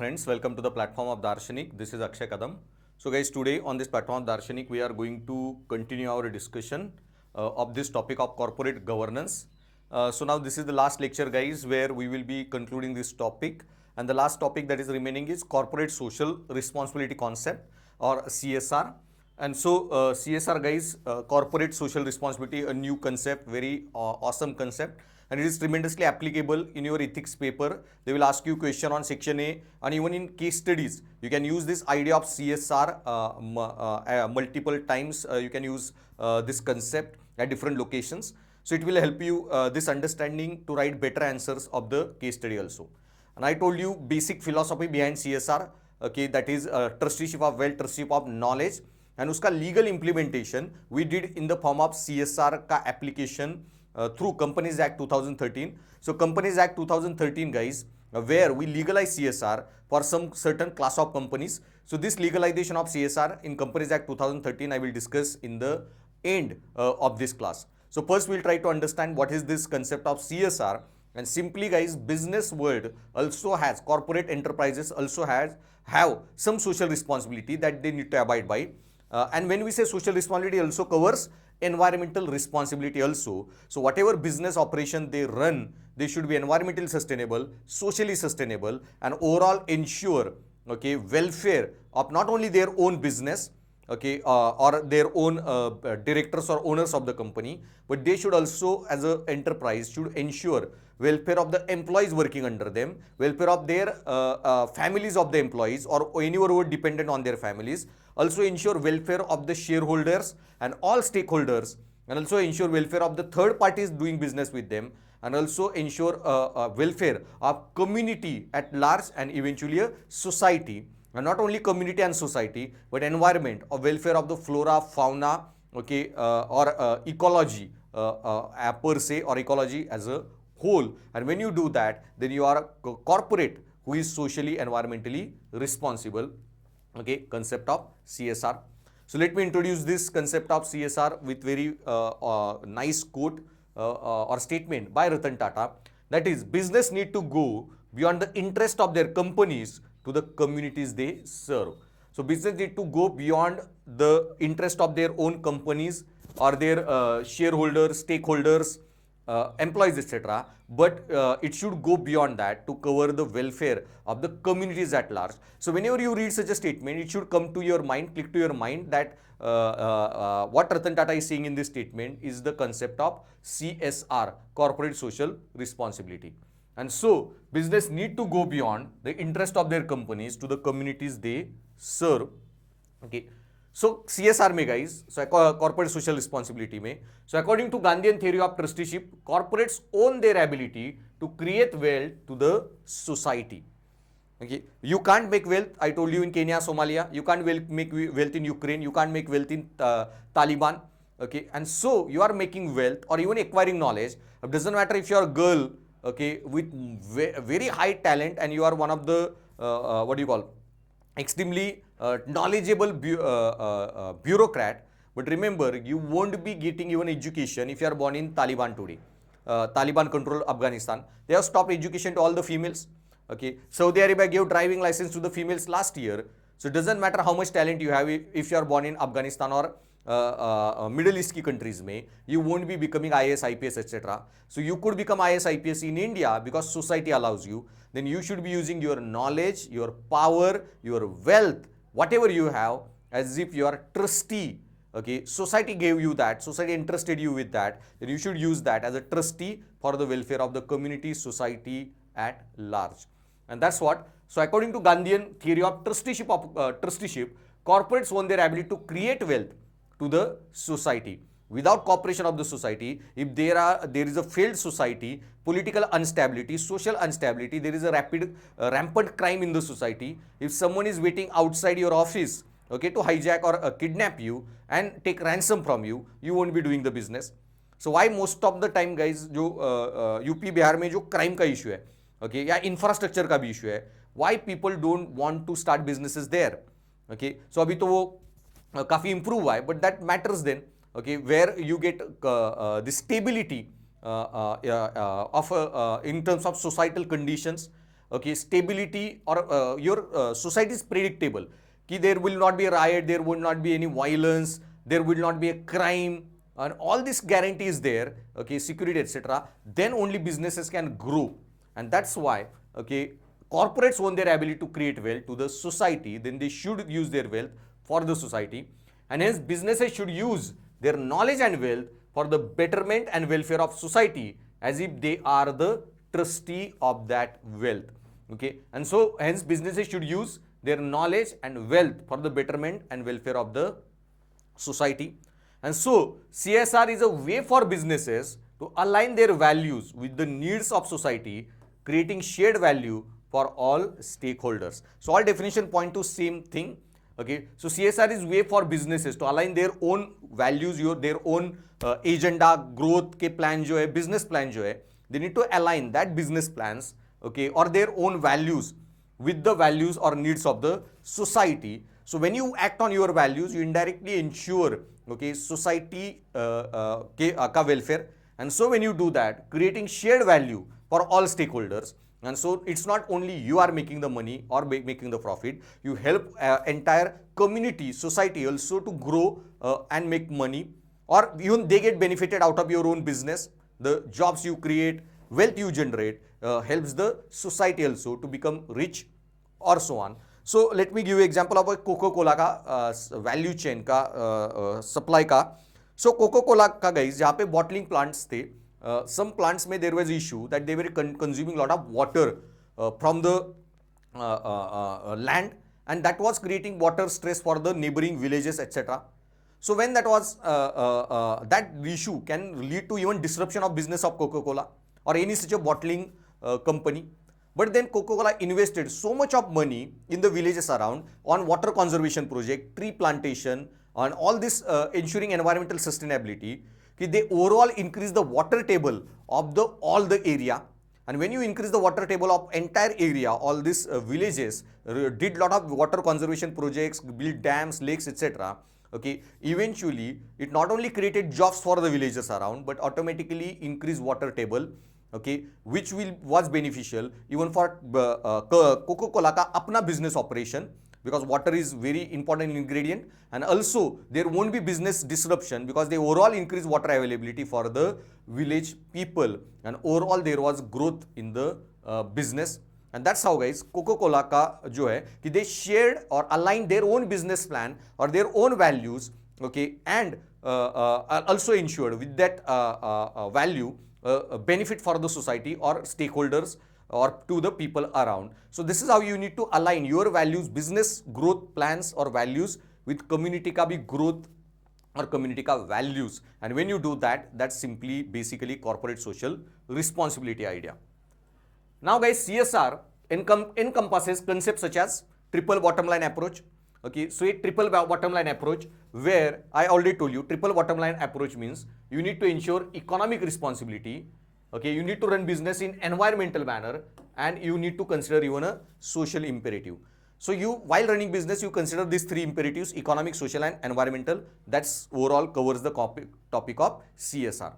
friends, welcome to the platform of Darshanik. This is Akshay Kadam. So guys, today on this platform of Darshanik, we are going to continue our discussion of this topic of corporate governance. So now this is the last lecture guys where we will be concluding this topic, and the last topic that is remaining is corporate social responsibility concept or CSR. And so CSR guys, corporate social responsibility, a new concept, very awesome concept. And it is tremendously applicable in your ethics paper. They will ask you question on section A, and even in case studies you can use this idea of CSR multiple times. You can use this concept at different locations. So it will help you this understanding to write better answers of the case study also. And I told you basic philosophy behind CSR, okay, that is trusteeship of wealth, trusteeship of knowledge, and uska legal implementation we did in the form of CSR ka application through Companies Act 2013. So Companies Act 2013 guys, where we legalize CSR for some certain class of companies. So this legalization of CSR in Companies Act 2013 I will discuss in the end of this class. So first we'll try to understand what is this concept of CSR, and simply guys, business world also has, corporate enterprises also have some social responsibility that they need to abide by. And when we say social responsibility, also covers environmental responsibility also. So whatever business operation they run, they should be environmentally sustainable, socially sustainable, and overall ensure, okay, welfare of not only their own business, okay, or their own directors or owners of the company, but they should also, as an enterprise, should ensure welfare of the employees working under them, welfare of their families of the employees or anyone who are dependent on their families, also ensure welfare of the shareholders and all stakeholders, and also ensure welfare of the third parties doing business with them, and also ensure welfare of community at large and eventually a society. And not only community and society, but environment or welfare of the flora, fauna, okay, or ecology per se, or ecology as a whole. And when you do that, then you are a corporate who is socially, environmentally responsible. Okay, concept of CSR. So let me introduce this concept of CSR with very nice quote or statement by Ratan Tata. That is, business need to go beyond the interest of their companies to the communities they serve. So business need to go beyond the interest of their own companies or their shareholders, stakeholders, employees, etc. But it should go beyond that to cover the welfare of the communities at large. So whenever you read such a statement, it should come to your mind, click to your mind that what Ratan Tata is saying in this statement is the concept of CSR, corporate social responsibility. And so business need to go beyond the interest of their companies to the communities they serve. Okay. So CSR में guys, so corporate social responsibility में, so according to Gandhian theory of trusteeship, corporates own their ability to create wealth to the society. Okay, you can't make wealth. I told you in Kenya, Somalia, you can't make wealth in Ukraine, you can't make wealth in Taliban. Okay, and so you are making wealth or even acquiring knowledge. It doesn't matter if you are a girl, okay, with very high talent and you are one of the what do you call, extremely knowledgeable bureaucrat, but remember, you won't be getting even education if you are born in Taliban today. Taliban control Afghanistan. They have stopped education to all the females. Okay, Saudi Arabia gave driving license to the females last year. So it doesn't matter how much talent you have if you are born in Afghanistan or Middle East ki countries mein, you won't be becoming IAS, IPS, etc. So you could become IAS, IPS in India because society allows you. Then you should be using your knowledge, your power, your wealth, whatever you have, as if you are trustee. Okay, society gave you that, society entrusted you with that, then you should use that as a trustee for the welfare of the community, society at large. And that's what. So according to Gandhian theory of trusteeship, corporates own their ability to create wealth to the society. Without cooperation of the society, if there is a failed society, political instability, social instability, there is a rampant crime in the society. If someone is waiting outside your office, okay, to hijack or kidnap you and take ransom from you, you won't be doing the business. So why most of the time guys, जो UP Bihar में जो crime का issue है, okay, या infrastructure का भी issue है, why people don't want to start businesses there? Okay, so अभी तो वो काफी improve हुआ है, but that matters then. Okay, where you get the stability of in terms of societal conditions, okay, stability, or your society is predictable, कि there will not be a riot, there will not be any violence, there will not be a crime, and all this guarantee is there, okay, security, etc., then only businesses can grow. And that's why, okay, corporates own their ability to create wealth to the society, then they should use their wealth for the society, and hence businesses should use their knowledge and wealth for the betterment and welfare of society, as if they are the trustee of that wealth, okay. And so hence businesses should use their knowledge and wealth for the betterment and welfare of the society. And so CSR is a way for businesses to align their values with the needs of society, creating shared value for all stakeholders. So all definition point to same thing, okay. So CSR is way for businesses to align their own values, their own agenda, growth के plan जो है, business plan जो है, they need to align that business plans, okay, or their own values with the values or needs of the society. So when you act on your values, you indirectly ensure, okay, society का welfare. And so when you do that, creating shared value for all stakeholders, and so it's not only you are making the money or making the profit, you help entire community, society also to grow and make money, or even they get benefited out of your own business. The jobs you create, wealth you generate helps the society also to become rich, or so on. So let me give you example of a Coca-Cola का value chain का supply का. So Coca-Cola का guys जहाँ पे bottling plants थे, some plants में there was issue that they were consuming lot of water from the land, and that was creating water stress for the neighboring villages, etc. So when that was that issue can lead to even disruption of business of Coca-Cola or any such a bottling company. But then Coca-Cola invested so much of money in the villages around on water conservation project, tree plantation, and all this ensuring environmental sustainability, that they overall increase the water table of all the area. And when you increase the water table of entire area, all these villages did lot of water conservation projects, build dams, lakes, etc. Okay, eventually it not only created jobs for the villagers around, but automatically increased water table, okay, which was beneficial even for Coca-Cola का अपना business operation, because water is very important ingredient, and also there won't be business disruption because they overall increase water availability for the village people, and overall there was growth in the business. And that's how guys Coca-Cola का जो है कि they shared or aligned their own business plan or their own values, okay, and also ensured with that value benefit for the society or stakeholders or to the people around. So this is how you need to align your values, business growth plans or values with community का भी growth or community का values. And when you do that, that's simply basically corporate social responsibility idea. Now guys, CSR encompasses concepts such as triple bottom line approach. Okay, so a triple bottom line approach, where I already told you triple bottom line approach means you need to ensure economic responsibility, okay, you need to run business in environmental manner, and you need to consider even a social imperative. So you, while running business, you consider these three imperatives: economic, social, and environmental. That's overall covers the topic of CSR.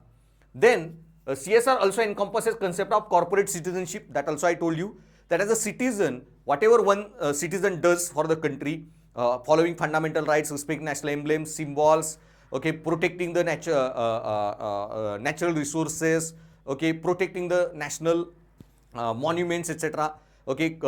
Then CSR also encompasses concept of corporate citizenship. That also I told you that as a citizen, whatever one citizen does for the country, following fundamental rights, respecting national emblems, symbols, okay, protecting the natural resources, okay, protecting the national monuments, etc. Okay,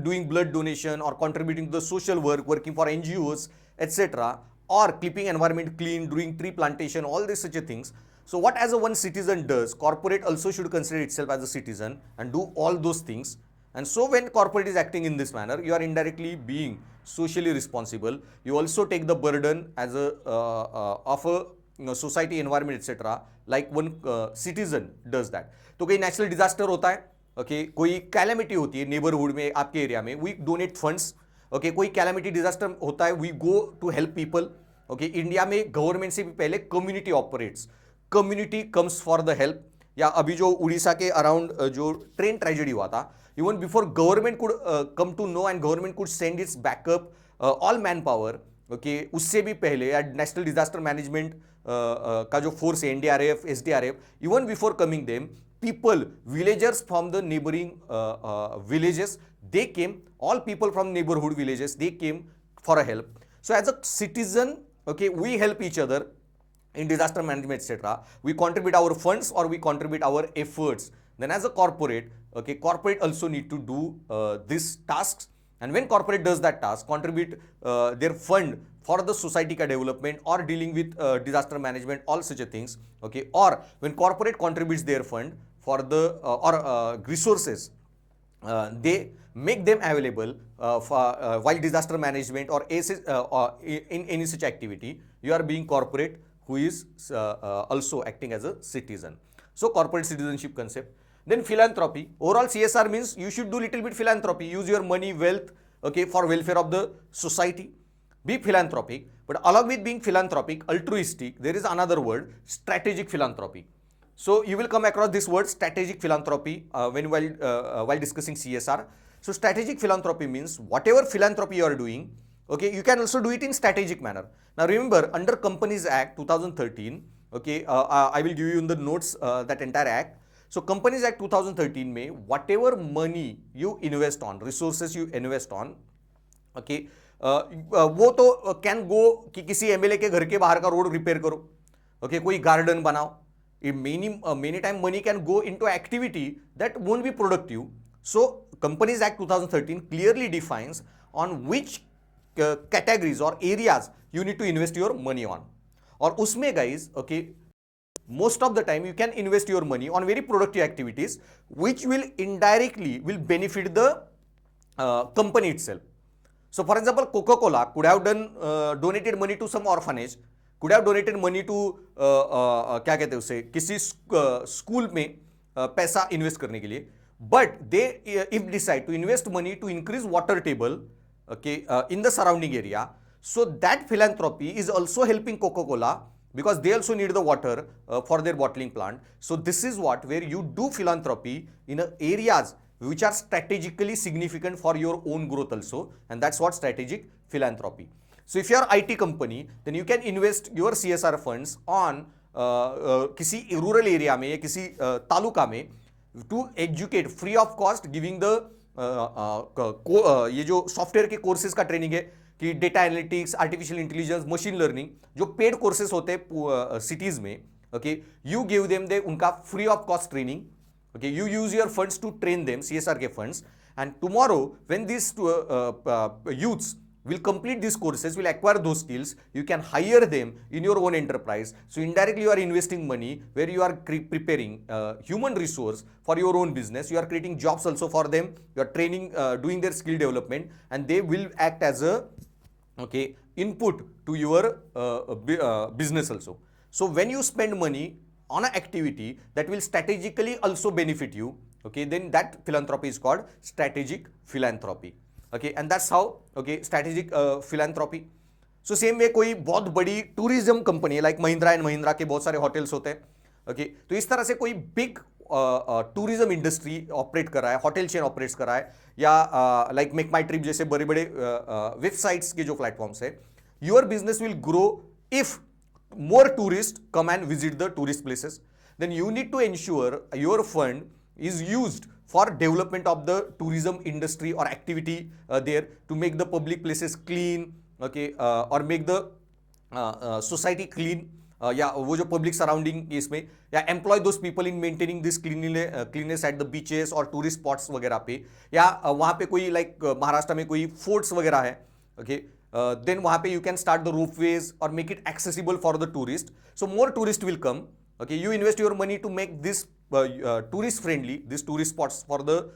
doing blood donation or contributing to the social work, working for NGOs, etc., or keeping environment clean, doing tree plantation, all these such things. So what as a one citizen does, corporate also should consider itself as a citizen and do all those things. And so when corporate is acting in this manner, you are indirectly being socially responsible. You also take the burden as a of a society, environment, etc. like one citizen does that. तो कोई natural disaster होता है, okay, कोई calamity होती है neighborhood में, आपके area में, we donate funds. Okay, कोई calamity disaster होता है, we go to help people. Okay, India में गवर्नमेंट से भी पहले community operates, community comes for the help. या अभी जो उड़ीसा के अराउंड जो ट्रेन ट्रेजेडी हुआ था, even before government could come to know and government could send its backup all manpower, okay, उससे भी पहले नेशनल डिजास्टर मैनेजमेंट का जो फोर्स है, NDRF, SDRF, even before coming them, people, villagers from the neighboring villages, they came, all people from neighborhood villages, they came for a help. So as a citizen, okay, we help each other in disaster management, etc. We contribute our funds or we contribute our efforts. Then as a corporate, okay, corporate also need to do these tasks. And when corporate does that task, contribute their fund for the society ka development or dealing with disaster management, all such a things, okay, or when corporate contributes their fund for the resources, they make them available while disaster management or in any such activity, you are being corporate who is also acting as a citizen. So corporate citizenship concept. Then philanthropy. Overall CSR means you should do little bit philanthropy, use your money, wealth, okay, for welfare of the society. Be philanthropic, but along with being philanthropic, altruistic, there is another word, strategic philanthropy. So you will come across this word strategic philanthropy while discussing CSR. So strategic philanthropy means whatever philanthropy you are doing, okay, you can also do it in strategic manner. Now remember, under Companies Act 2013, okay, I will give you in the notes that entire act. So Companies Act 2013 में whatever money you invest on, resources you invest on, okay, वो तो can go कि किसी MLA के घर के बाहर का रोड रिपेयर करो, okay, कोई गार्डन बनाओ. Many time money can go into activity that won't be productive. So Companies Act 2013 clearly defines on which categories or areas you need to invest your money on. और उसमें guys, okay, most of the time you can invest your money on very productive activities which will indirectly will benefit the company itself. So for example, Coca-Cola could have done donated money to some orphanage, could have donated money to क्या कहते हैं उसे, किसी school में पैसा invest करने के लिए, but they if decide to invest money to increase water table, okay, in the surrounding area, so that philanthropy is also helping Coca-Cola because they also need the water for their bottling plant. So this is what where you do philanthropy in areas which are strategically significant for your own growth also, and that's what strategic philanthropy. So if you are IT company, then you can invest your CSR funds on किसी rural area में या किसी तालुका में to educate free of cost, giving the ये जो software के courses का training है कि data analytics, artificial intelligence, machine learning, जो पेड कोर्सेज होते हैं सिटीज में, ओके, यू गिव देम दे उनका free of cost training, okay, you use your funds to train them, CSR के funds, and tomorrow when this youths will complete these courses, will acquire those skills, you can hire them in your own enterprise. So indirectly you are investing money where you are preparing human resource for your own business, you are creating jobs also for them, you are training, doing their skill development, and they will act as a, okay, input to your business also. So when you spend money on an activity that will strategically also benefit you, okay, then that philanthropy is called strategic philanthropy. Okay, and that's how, okay, strategic philanthropy. So same way कोई बहुत बड़ी tourism company है, like Mahindra and Mahindra के बहुत सारे hotels होते हैं, okay, तो इस तरह से कोई बिग टूरिज्म इंडस्ट्री ऑपरेट कर रहा है, होटल चेन ऑपरेट्स कर रहा है, या लाइक मेक माई ट्रिप जैसे बड़े बड़े वेबसाइट्स के जो प्लेटफॉर्म्स है, your business will grow if more tourists come and visit the tourist places. Then you need to ensure your fund is used for development of the tourism industry or activity there, to make the public places clean, okay, or make the society clean, या वो जो public surrounding इसमें, या employ those people in maintaining this cleanliness at the beaches और tourist spots वगैरह पे, या वहाँ पे कोई like महाराष्ट्र में कोई forts वगैरह है, okay, then वहाँ पे you can start the ropeways or make it accessible for the tourist. So more tourists will come, okay, you invest your money to make this tourist friendly, these tourist spots for the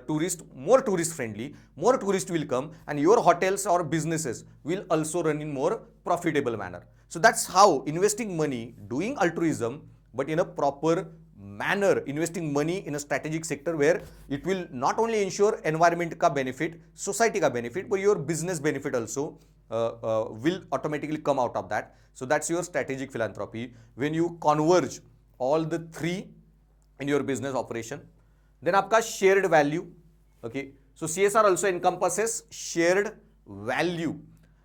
tourist, more tourist friendly, more tourists will come, and your hotels or businesses will also run in more profitable manner. So that's how investing money, doing altruism, but in a proper manner, investing money in a strategic sector where it will not only ensure environment ka benefit, society ka benefit, but your business benefit also will automatically come out of that. So that's your strategic philanthropy, when you converge all the three in your business operation. Then आपका shared value, okay, so CSR also encompasses shared value.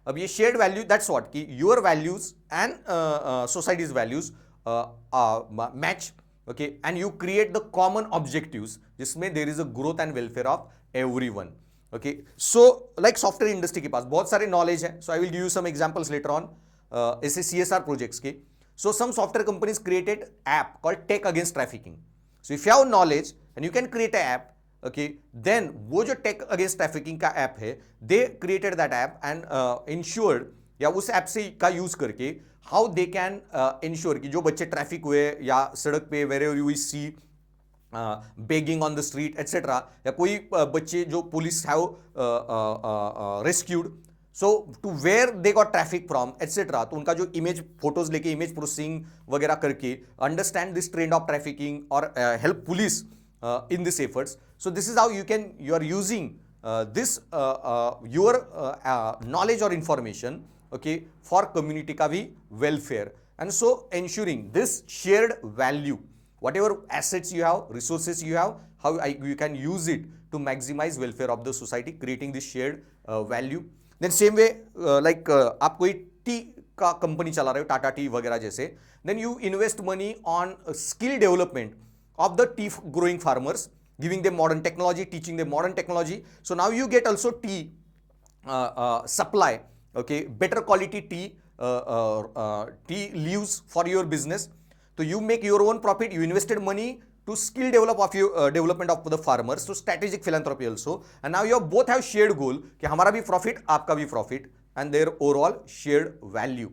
अब ये shared value, that's what, कि your values and society's values match, okay, and you create the common objectives जिसमें there is a growth and welfare of everyone. Okay, so like software industry के पास बहुत सारे knowledge है, so I will give you some examples later on. ऐसे CSR projects के, so some software companies created app called Tech Against Trafficking. So if you have knowledge and you can create an app, okay, then वो जो Tech Against Trafficking का app है, they created that app and ensured, या उस app से का use करके how they can ensure कि जो बच्चे ट्रैफिक हुए या सड़क पे wherever you see begging on the street etcetera, या कोई बच्चे जो police have rescued, so to where they got traffic from etcetera, तो उनका जो इमेज फोटोज लेके इमेज प्रोसेसिंग वगैरह करके understand this trend of trafficking और help police in this efforts. So this is how you are using this your knowledge or information, okay, for community ka bhi welfare, and so ensuring this shared value, whatever assets you have, resources you have, how you can use it to maximize welfare of the society, creating this shared value. Then same way like आप कोई T का company चला रहे हो, Tata T वगैरह जैसे, then you invest money on skill development of the tea growing farmers, giving them modern technology, teaching them modern technology. So now you get also tea supply, okay, better quality tea leaves for your business. So you make your own profit, you invested money to skill development of the farmers, so strategic philanthropy also, and now you both have shared goal कि हमारा भी profit आपका भी profit, and their overall shared value.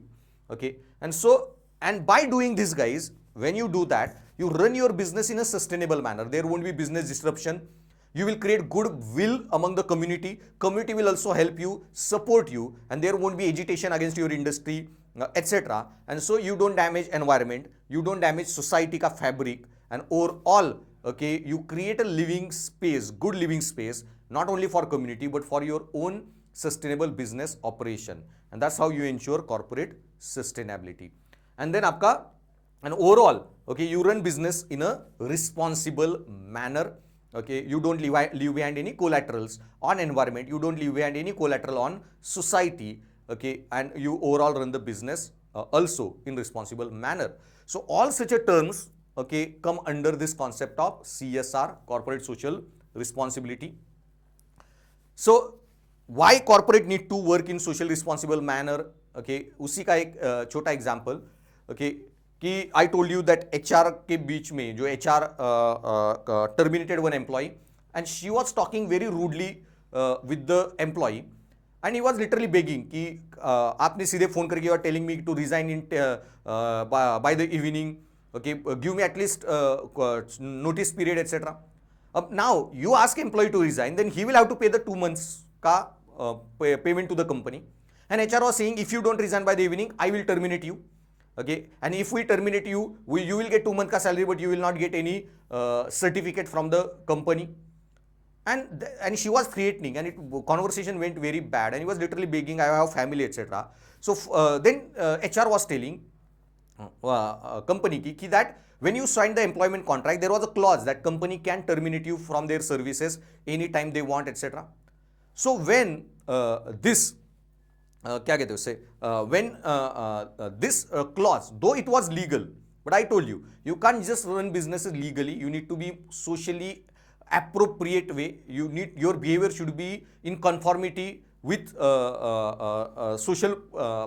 Okay, and so, and by doing this guys, when you do that, you run your business in a sustainable manner. There won't be business disruption. You will create goodwill among the community. Community will also help you, support you, and there won't be agitation against your industry, etc. And so you don't damage environment, you don't damage society ka fabric, and overall, okay, you create a living space, good living space, not only for community but for your own sustainable business operation. And that's how you ensure corporate sustainability. And then आपका, and overall, okay, you run business in a responsible manner. Okay, you don't leave behind any collaterals on environment, you don't leave behind any collateral on society, okay, and you overall run the business also in responsible manner. So all such a terms, okay, come under this concept of CSR, corporate social responsibility. So why corporate need to work in social responsible manner? Okay, उसी का एक छोटा example, okay, कि I told you that HR के बीच में जो HR terminated one employee, and she was talking very rudely with the employee, and he was literally begging कि आपने सीधे फोन करके और telling me to resign in by the evening, okay, give me at least notice period etcetera. अब now you ask employee to resign, then he will have to pay the 2 months का payment to the company, and HR was saying if you don't resign by the evening I will terminate you. Okay, and if we terminate you, you will get 2 months ka salary, but you will not get any certificate from the company. And she was threatening, and conversation went very bad, and he was literally begging, I have family, etc. So then HR was telling company ki that when you signed the employment contract, there was a clause that company can terminate you from their services anytime they want, etc. So when this क्या कहते हैं उससे, when this clause, though it was legal, but I told you, you can't just run businesses legally, you need to be socially appropriate way, your behavior should be in conformity with social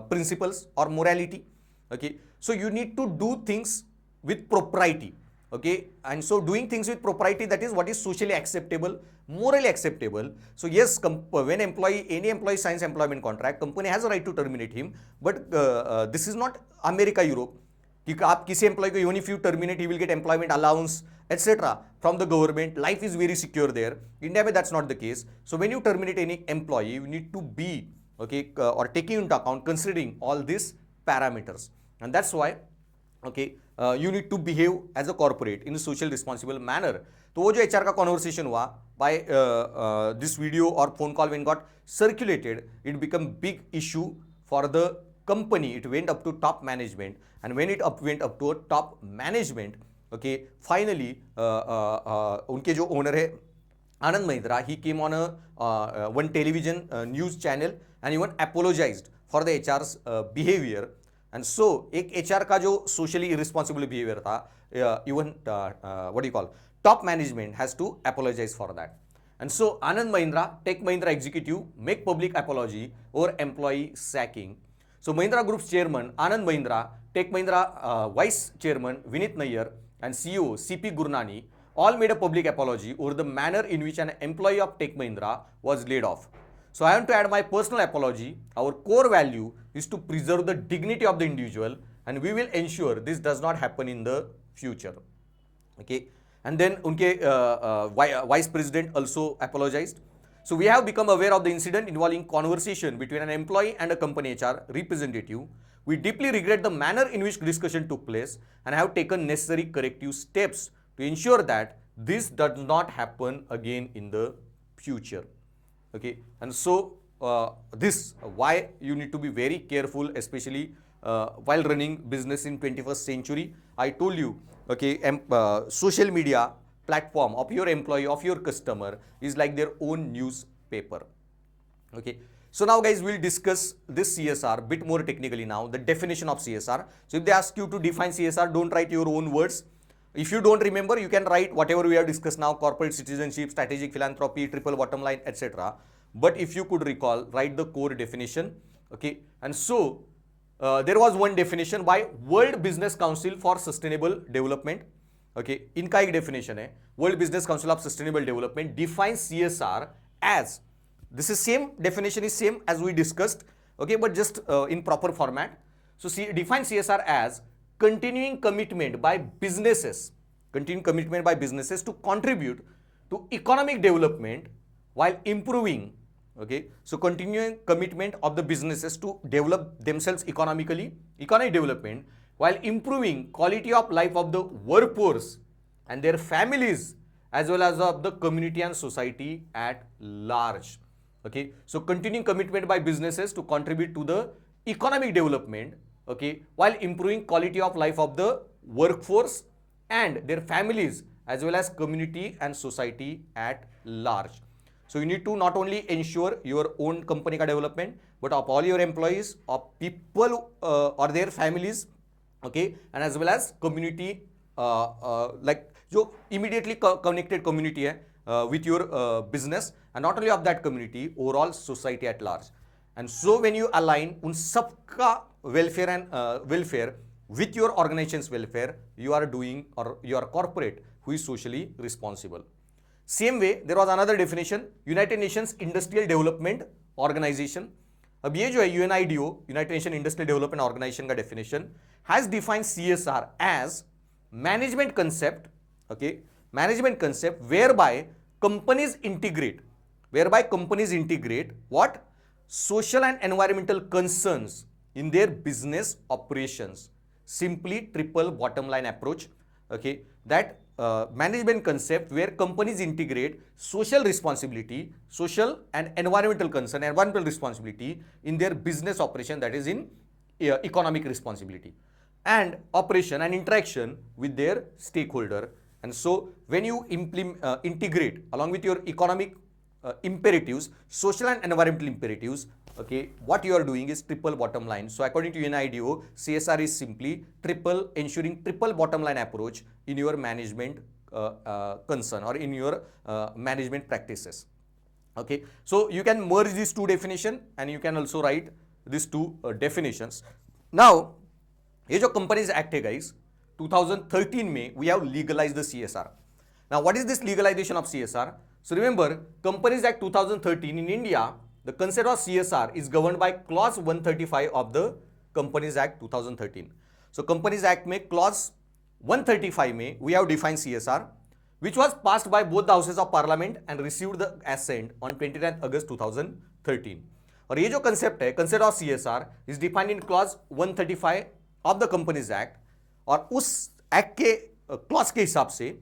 principles or morality. Okay, so you need to do things with propriety. Okay, and so doing things with propriety, that is what is socially acceptable, morally acceptable. So yes, when any employee signs employment contract, company has a right to terminate him, but this is not America, Europe, कि आप किसी employee को even if you terminate, he will get employment allowance, etc. from the government. Life is very secure there. India में that's not the case. So when you terminate any employee, you need to be, okay, or taking into account, considering all these parameters, and that's why, okay, you need to behave as a corporate in a social responsible manner. तो वो जो HR का conversation हुआ by this video or phone call when got circulated, it became big issue for the company. It went up to top management, and when it went up to a top management, okay, finally उनके जो owner है Anand Mahindra, he came on a one television news channel and even apologized for the HR's behavior. And so एक HR का जो socially irresponsible behaviour था, even what you call top management has to apologize for that. And so Anand Mahindra, Tech Mahindra executive make public apology over employee sacking. So Mahindra Group's chairman Anand Mahindra, Tech Mahindra vice chairman Vinit Nayyar and CEO CP Gurnani all made a public apology over the manner in which an employee of Tech Mahindra was laid off. So I want to add my personal apology. Our core value is to preserve the dignity of the individual, and we will ensure this does not happen in the future. Okay. And then unke vice president also apologized. So we have become aware of the incident involving conversation between an employee and a company HR representative. We deeply regret the manner in which discussion took place and have taken necessary corrective steps to ensure that this does not happen again in the future. Okay, and so this why you need to be very careful, especially while running business in 21st century. I told you, okay, social media platform of your employee, of your customer is like their own newspaper. Okay, so now guys, we'll discuss this CSR bit more technically now, the definition of CSR. So if they ask you to define CSR, don't write your own words. If you don't remember, you can write whatever we have discussed now: corporate citizenship, strategic philanthropy, triple bottom line, etc. But if you could recall, write the core definition. Okay, and so there was one definition by World Business Council for Sustainable Development. Okay, इनका एक definition है, World Business Council of Sustainable Development defines CSR as, this is same definition is same as we discussed, okay, but just in proper format. So define CSR as continuing commitment by businesses, to contribute to economic development while improving. Okay, so continuing commitment of the businesses to develop themselves economic development while improving quality of life of the workforce and their families, as well as of the community and society at large. Okay, so continuing commitment by businesses to contribute to the economic development, okay, while improving quality of life of the workforce and their families, as well as community and society at large. So you need to not only ensure your own company ka development, but of all your employees, of people or their families, okay, and as well as community, like जो immediately connected community है with your business, and not only of that community, overall society at large. And so when you align उन सबका welfare and welfare with your organization's welfare, you are doing, or you are corporate who is socially responsible. Same way, there was another definition, United Nations Industrial Development Organization. अब ये जो है UNIDO, United Nations Industrial Development Organization का definition has defined CSR as management concept, okay, management concept whereby companies integrate what? Social and environmental concerns in their business operations. Simply triple bottom line approach, okay, that management concept where companies integrate social responsibility, social and environmental concern, environmental responsibility in their business operation, that is in economic responsibility, and operation and interaction with their stakeholder. And so when you integrate along with your economic imperatives, social and environmental imperatives, okay, what you are doing is triple bottom line. So according to UNIDO, CSR is simply ensuring triple bottom line approach in your management concern or in your management practices. Okay, so you can merge these two definitions and you can also write these two definitions. Now, ये जो Companies Act है guys, 2013 में we have legalized the CSR. Now, what is this legalization of CSR? So remember, Companies Act 2013 in India, the concept of CSR is governed by clause 135 of the Companies Act 2013. So Companies Act में clause 135 में we have defined CSR, which was passed by both the houses of parliament and received the assent on 29th August 2013. और ये जो concept है, concept of CSR is defined in clause 135 of the Companies Act, और उस act के clause के हिसाब से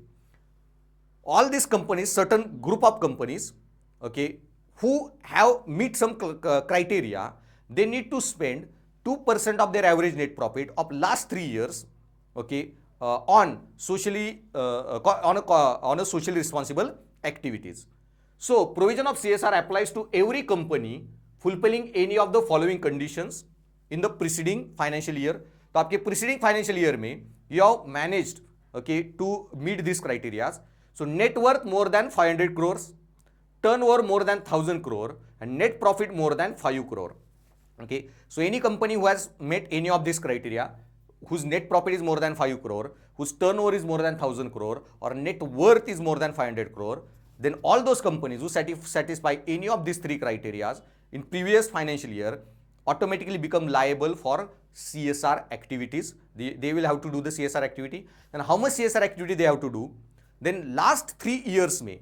all these companies, certain group of companies, okay, who have meet some criteria, they need to spend 2% of their average net profit of last 3 years, okay, on socially on a socially responsible activities. So provision of CSR applies to every company fulfilling any of the following conditions. in the preceding financial year. तो आपके preceding financial year में you have managed, okay, to meet these criteria. So net worth more than 500 crores, turnover more than 1000 crore, and net profit more than 5 crore. Okay, so any company who has met any of these criteria, whose net profit is more than 5 crore, whose turnover is more than 1000 crore, or net worth is more than 500 crore, then all those companies who satisfy any of these three criteria in previous financial year automatically become liable for CSR activities. They will have to do the CSR activity. And how much CSR activity they have to do? Then last 3 years में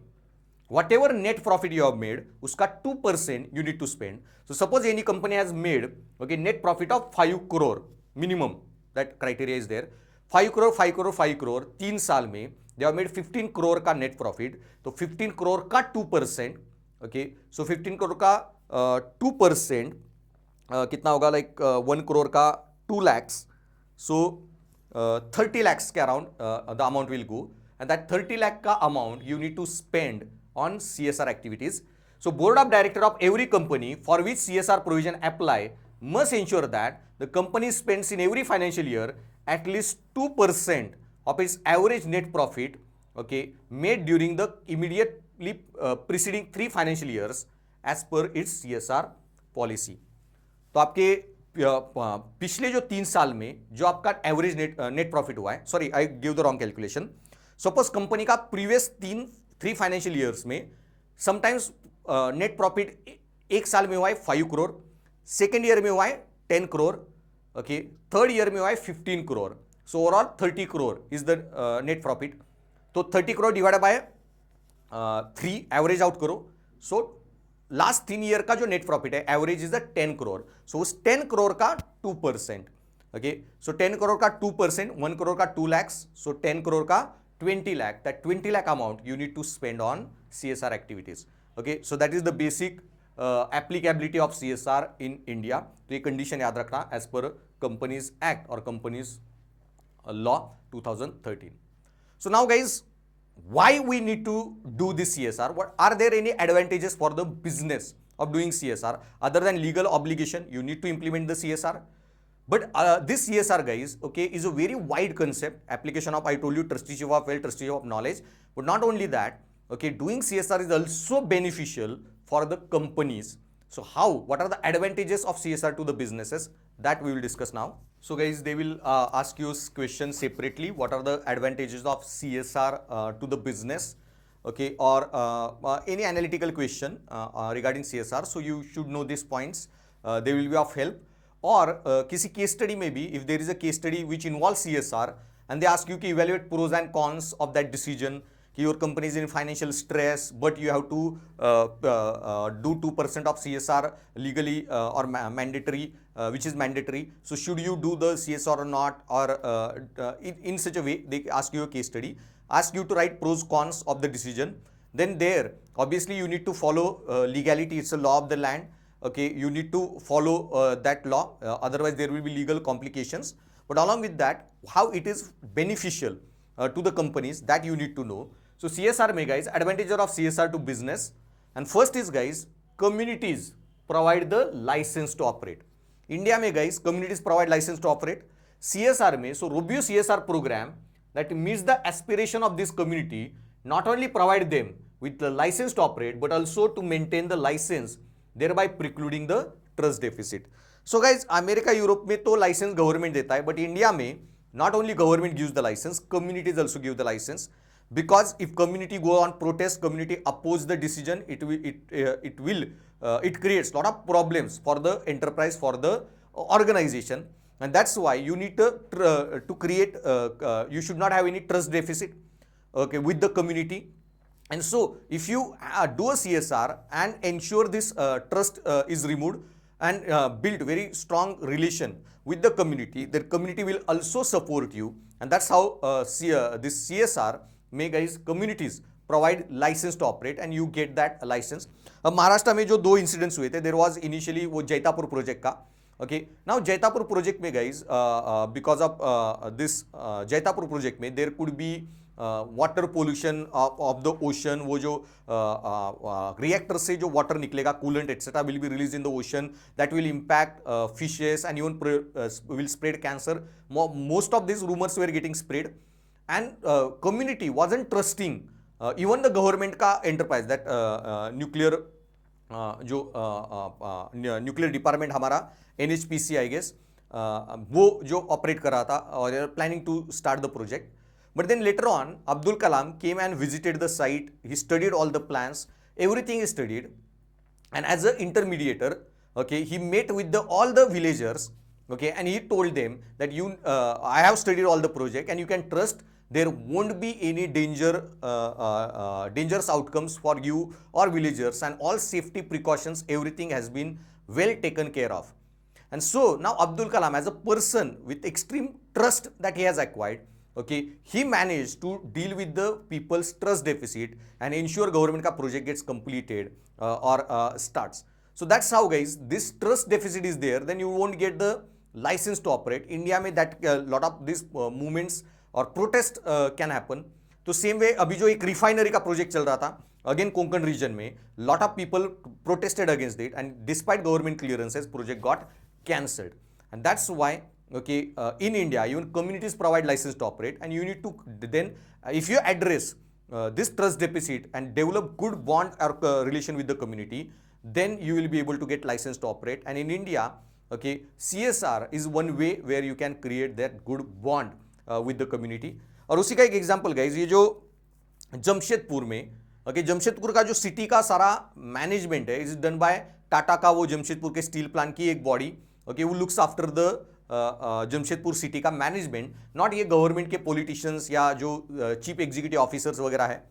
whatever net profit you have made, उसका 2% you need to spend. So suppose any company has made, okay, net profit of 5 crore minimum, that criteria is there. 5 crore, 5 crore, 5 crore, 3 साल में they have made 15 crore का net profit. तो 15 crore का 2%, okay, so 15 crore का 2% कितना होगा, like 1 crore का 2 lakhs. So 30 lakhs के around the amount will go, and that 30 lakh का amount you need to spend on CSR activities. So board of director of every company for which CSR provision apply must ensure that the company spends in every financial year at least 2% of its average net profit, okay, made during the immediately preceding 3 financial years as per its CSR policy. तो आपके पिछले जो 3 साल में जो आपका average net profit हुआ है, sorry I give the wrong calculation, suppose company का प्रीवियस 3 फाइनेंशियल ईयर्स में समटाइम्स नेट प्रॉफिट एक साल में हुआ है 5 करोड़, सेकेंड ईयर में हुआ है 10 करोड़, ओके, थर्ड ईयर में हुआ है 15 crore. So overall 30 crore is the net profit. तो 30 crore divided by 3 average out करो. सो लास्ट 3 ईयर का जो नेट प्रॉफिट है एवरेज इज द 10 करोड़. सो उस 10 करोड़ का 2%, ओके, सो 10 करोड़ का 2%, 1 करोड़ का 2 lakhs, सो 10 करोड़ का 20 lakh. That 20 lakh amount you need to spend on CSR activities. Okay, so that is the basic applicability of CSR in India. तो ये condition याद रखना as per Companies Act or Companies Law 2013. So now guys, why we need to do this CSR? What are there any advantages for the business of doing CSR other than legal obligation? You need to implement the CSR. But this CSR, guys, okay, is a very wide concept. Application of, I told you, trusteeship of wealth, trusteeship of knowledge. But not only that, okay, doing CSR is also beneficial for the companies. So how? What are the advantages of CSR to the businesses? That we will discuss now. So guys, they will ask you questions separately. What are the advantages of CSR to the business? Okay, or any analytical question regarding CSR. So you should know these points. They will be of help. और किसी case study में भी if there is a case study which involve CSR and they ask you कि evaluate pros and cons of that decision कि your company is in financial stress but you have to do 2% of CSR legally और mandatory which is mandatory. So should you do the CSR or not, or in such a way they ask you a case study, ask you to write pros cons of the decision. Then there obviously you need to follow legality. It's a law of the land. Okay, you need to follow that law, otherwise there will be legal complications. But along with that, how it is beneficial to the companies, that you need to know. So CSR में guys, advantage of CSR to business, and first is guys, communities provide the license to operate. India में guys, communities provide license to operate. CSR में, so robust CSR program that meets the aspiration of this community not only provide them with the license to operate, but also to maintain the license, thereby precluding the trust deficit. So guys, America Europe में तो licence government देता है, but India में not only government gives the license, communities also give the license, because if community go on protest, community oppose the decision, it creates lot of problems for the enterprise, for the organization, and that's why you need to create you should not have any trust deficit, okay, with the community. And so if you do a CSR and ensure this trust is removed and build very strong relation with the community, the community will also support you, and that's how this CSR may guys communities provide license to operate and you get that license. Maharashtra में जो 2 incidents हुए थे, there was initially वो Jaitapur project का. Okay, now Jaitapur project में guys because of this Jaitapur project में there could be water pollution of the ocean, वो जो रिएक्टर से जो वाटर निकलेगा, coolant etcetera will be release in the ocean, that will impact fishes and even will spread cancer. Most of this rumours were getting spread and community wasn't trusting even the government का enterprise, that nuclear जो nuclear department हमारा NHPC I guess, वो जो operate कर रहा था और planning to start the project. But then later on Abdul Kalam came and visited the site, he studied all the plans, everything is studied, and as an intermediator, okay, he met with all the villagers, okay, and he told them that I have studied all the project and you can trust there won't be any dangerous outcomes for you or villagers, and all safety precautions, everything has been well taken care of. And so now Abdul Kalam, as a person with extreme trust that he has acquired, okay, he managed to deal with the people's trust deficit and ensure government ka project gets completed or starts. So that's how, guys, this trust deficit is there, then you won't get the license to operate. India में that lot of these movements और protest can happen. तो same way अभी जो एक refinery का project चल रहा था अगेन कोंकण रीजन में, lot of people protested against it and despite government clearances project got cancelled. And that's why, okay, in India even communities provide license to operate, and you need to then if you address this trust deficit and develop good bond or relation with the community, then you will be able to get license to operate. And in India, okay, CSR is one way where you can create that good bond with the community. और उसी का एक example guys, ये जो जमशेदपुर में, okay, Jamshedpur का जो city का सारा मैनेजमेंट है इज डन बाय टाटा का वो जमशेदपुर के स्टील प्लांट की एक बॉडी, ओके, वो looks after the Jamshedpur city का मैनेजमेंट, नॉट ये गवर्नमेंट के पॉलिटिशियंस या जो चीफ एग्जीक्यूटिव ऑफिसर्स वगैरह है.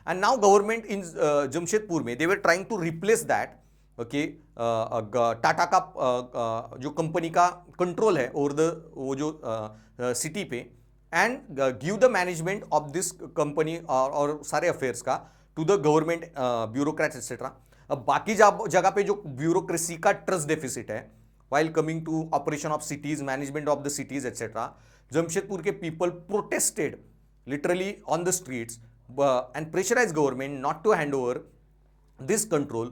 And now government in Jamshedpur में they were trying to replace that, okay, Tata का जो कंपनी का कंट्रोल है ओवर द वो जो सिटी पे, and give the management of this company और सारे अफेयर्स का to the government bureaucrats etcetera. अब बाकी जगह पे जो ब्यूरोक्रेसी का ट्रस्ट डेफिसिट है while coming to operation of cities, management of the cities, etc., Jamshedpur ke people protested literally on the streets and pressurized government not to hand over this control